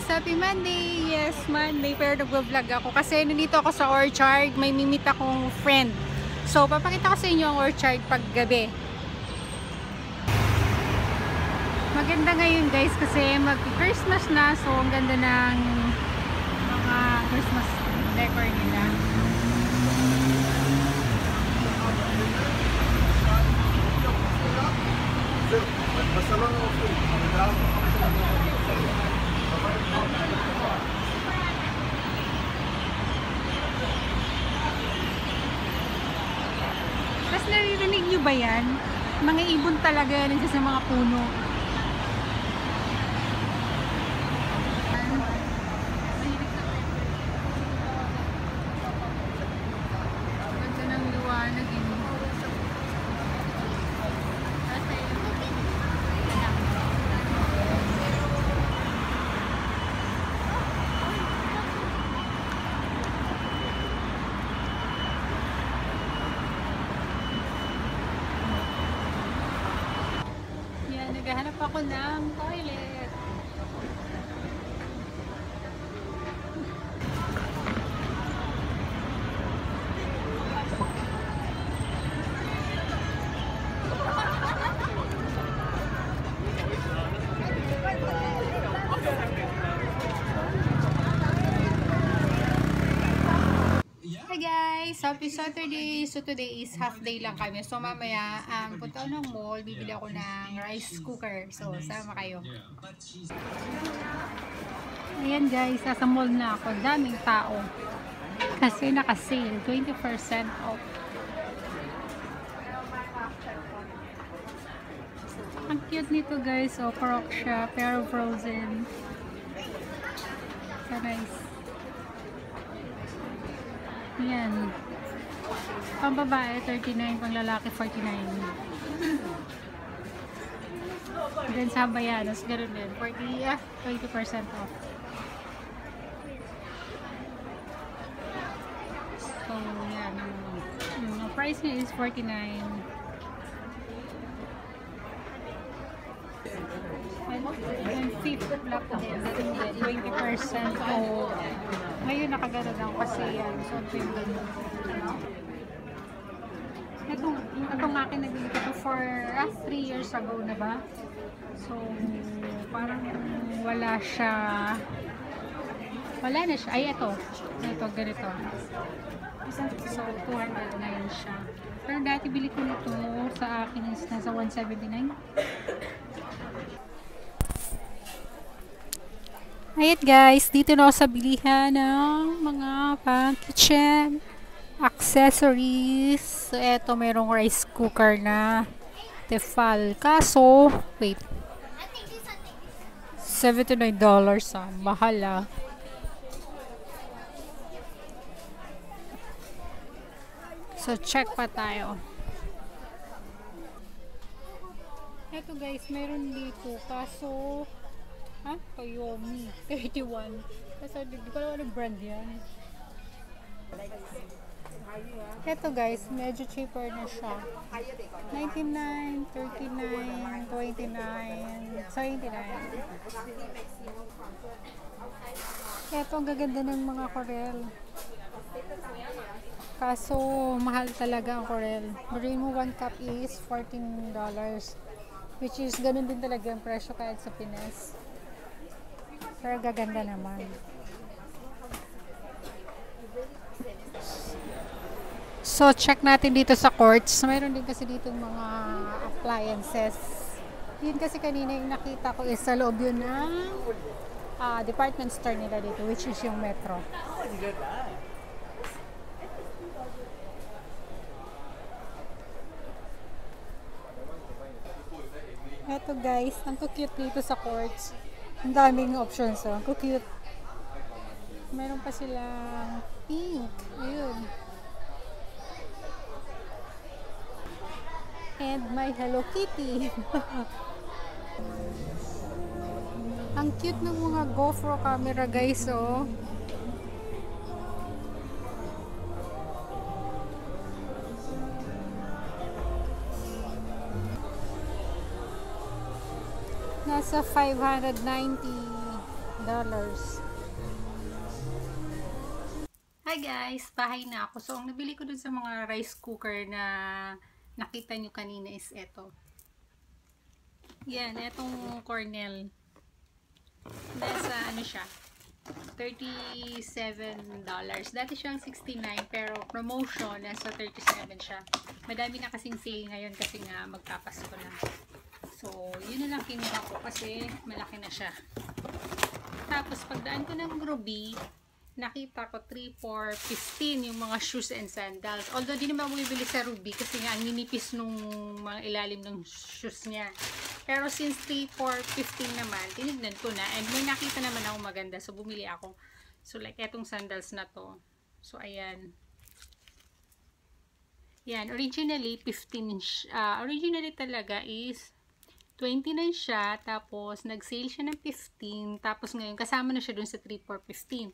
Happy Monday! Yes, Monday, pero nag-vlog ako kasi nandito ako sa orchard, may mimit akong friend. So, papakita ko sa inyo ang orchard pag gabi. Maganda ngayon guys kasi mag-Christmas na, so ang ganda ng mga Christmas decor nila. Tapos naririnig nyo ba yan? Mga ibon talaga yan sa mga puno. Ganda ng liwanag yun. Naghahanap ako ng toilet. Hi guys! Happy Saturday! So today is half day lang kami. So mamaya, punta ako ng mall, bibili ako ng rice cooker. So sama kayo. Ayan guys, nasa mall na ako. Daming tao. Kasi naka-sale. 20% off. Ang cute nito guys. O, pork siya. Pero frozen. So nice. Ayan. Pang babae, 39. Pang lalaki, 49. Then sa Habayanos, ganoon din. 20% off. So, yan. Ang price niya is 49. And fifth black din. 20% off. Ngayon nakagano lang kasi yan. So, itong akin nabili ko for 3 years ago na ba? So, parang wala na siya. Ay, ito ganito. So, 200 na yun siya. Pero dati bili ko nito sa akin is nasa 179. Ayan guys, dito na ako sa bilihan ng mga pang-kitchen accessories. So, eto merong rice cooker na Tefal. Kaso, wait. $79 mahal ah. So, check pa tayo. Eto guys, meron dito. Kaso, Toyomi. 31. Kasi di ko alam anong brand yan. Ito guys, medyo cheaper na siya. 99, 39, 29, 29. Ito ang gaganda ng mga korel. Kaso, mahal talaga ang korel. Bring mo 1 cup is $14. Which is, ganun din talaga ang presyo kahit sa Pinas. Pero gaganda naman. So, check natin dito sa Quartz. Mayroon din kasi dito mga appliances. Yun kasi kanina yung nakita ko is sa loob yun ng department store nila dito, which is yung Metro. Eto guys, ang cute dito sa Quartz. Ang daming options, oh. Ang cute. Meron pa silang pink. Ayun. And my Hello Kitty. Ang cute ng mga GoPro camera guys, oh. Nasa $590 Hi guys! Bahay na ako. So, ang nabili ko dun sa mga rice cooker na nakita nyo kanina is eto. Yan, etong Cornell. Nasa ano siya? $37. Dati siyang $69 pero promotion nasa $37 siya. Madami na kasing sale ngayon kasi nga magpapasko na. So, yun na lang kinuha ko kasi malaki na siya. Tapos, pagdaan ko ng Ruby, nakita ko 3 for 15 yung mga shoes and sandals. Although, di naman bumibili sa Ruby kasi nga ang ninipis nung mga ilalim ng shoes niya. Pero since 3 for 15 naman, tinignan ko na. And may nakita naman ako maganda. So, bumili ako. So, like, etong sandals na to. So, ayan. Yan. Originally, 15. Originally talaga is 29 siya. Tapos, nag-sale siya ng 15. Tapos, ngayon, kasama na siya dun sa 3 for 15.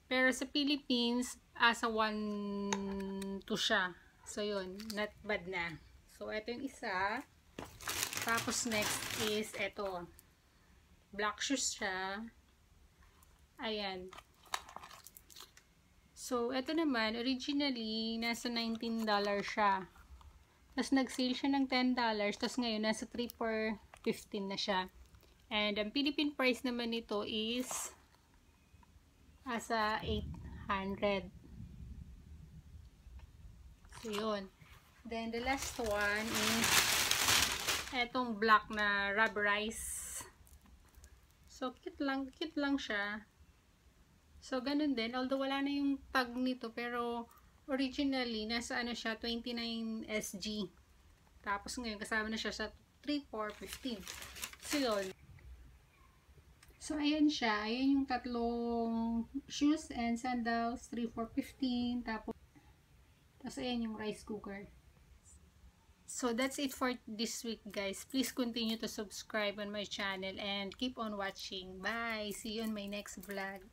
Pero sa Philippines, asa 1 to siya. So, yun. Not bad na. So, ito yung isa. Tapos, next is ito. Black shoes siya. Ayan. So, ito naman, originally, nasa $19 siya. Tapos, nag-sale siya ng $10. Tapos, ngayon, nasa 3 for 15 na siya. And, ang Philippine price naman nito is asa 800. So, yun. Then, the last one is etong black na rubberized. So, cute lang siya. So, ganun din. Although, wala na yung tag nito, pero originally, nasa ano siya, 29 SG. Tapos, ngayon, kasama na siya sa 3 for 15. So, yun. So, ayan siya. Ayan yung tatlong shoes and sandals. 3 for 15. Tapos, ayan yung rice cooker. So, that's it for this week, guys. Please continue to subscribe on my channel and keep on watching. Bye! See you on my next vlog.